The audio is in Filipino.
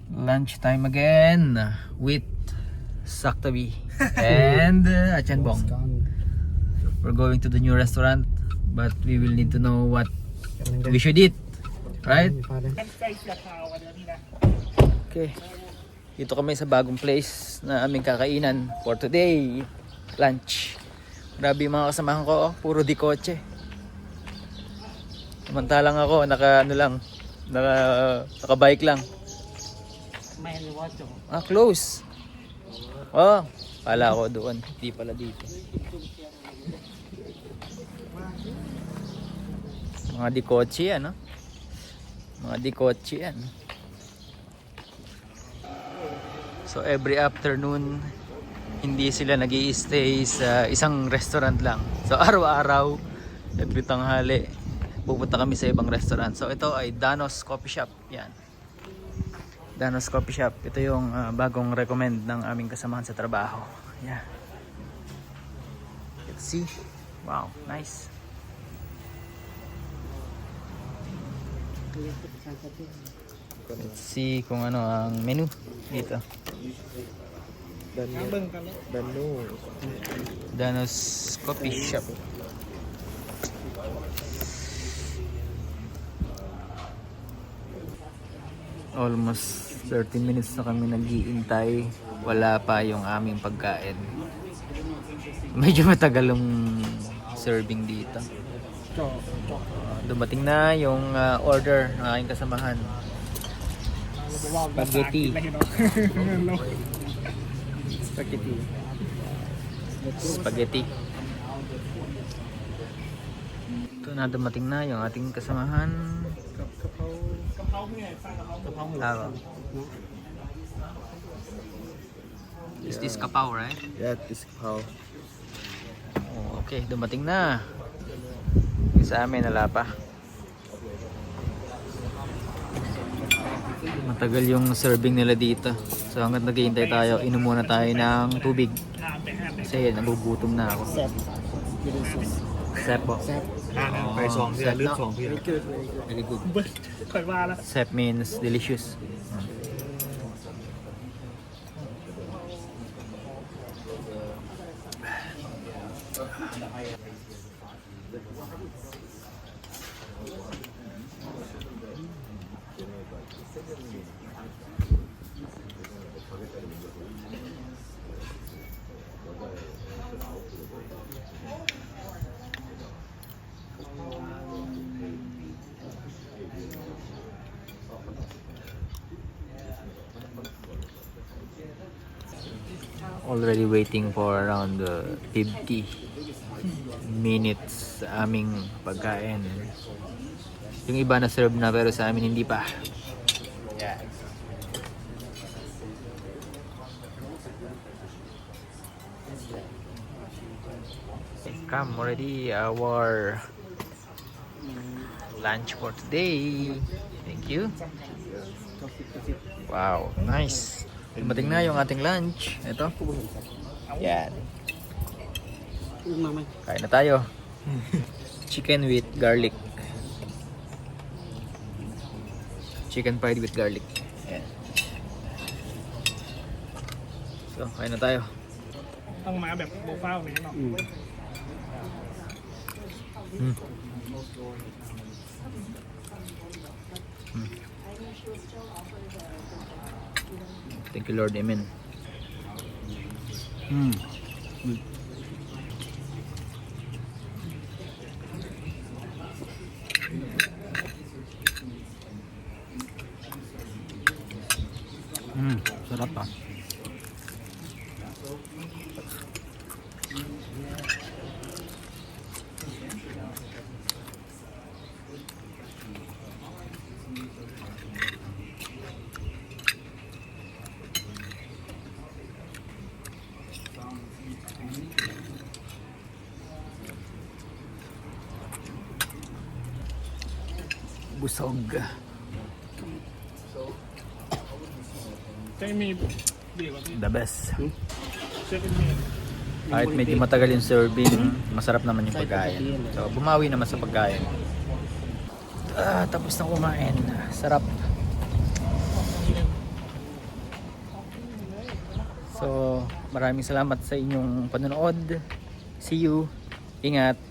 Lunch time again with Saktabi and Achanbong. We're going to the new restaurant, but we will need to know what we should eat, right? Okay. Dito kami sa bagong place na aming kakainan for today, lunch. Grabe yung mga kasamahan ko, puro di kotse. Samantalang ako, naka-bike lang. Close. Oh, pala ako doon. Hindi pala dito. Mga di kotse yan, no? Mga di kotse yan. So every afternoon, hindi sila nag-i-stay sa isang restaurant lang. So araw-araw, every tanghali, pupunta kami sa ibang restaurant. So ito ay Danos Coffee Shop. Yan. Danos Coffee Shop. Ito yung bagong recommend ng aming kasamahan sa trabaho. Yeah. Let's see. Wow, nice. Let's see kung ano ang menu dito. Danos Coffee Shop. Almost 30 minutes na kami nag-iintay. Wala pa yung aming pagkain. Medyo matagal yung serving dito. Dumating na yung order ng aking kasamahan. Spaghetti. Spaghetti. Ito na, dumating na yung ating kasamahan. Is this kapaw, right? Yeah, this kapaw. Oh, okay, dumating na. Yung sa amin, wala pa. Matagal yung serving nila dito. So hanggat naghihintay tayo, inom muna tayo ng tubig. Kasi nagugutom na ako. Sep po. Very good. Sep means delicious. Already waiting for around 50 minutes sa aming pagkain. Yung iba na serve na pero sa amin hindi pa. Yeah. Come already our lunch for today. Thank you. Wow, nice. Dumating na yung ating lunch. Ito. Yan. Kain na tayo. Chicken with garlic. Chicken fried with garlic. Yan. So, kain na tayo. ต้องมาแบบโบฟ้าแบบนี้เนาะ Thank you, Lord. Amen. Sarap pa. Busog. จะมีดีกว่าพี่ The best. จะเป็นมี Kahit medyo matagal yung serving, masarap naman yung pagkain. So, bumawi naman sa pagkain. Tapos na kumain. Sarap. So maraming salamat sa inyong panonood. See you. Ingat.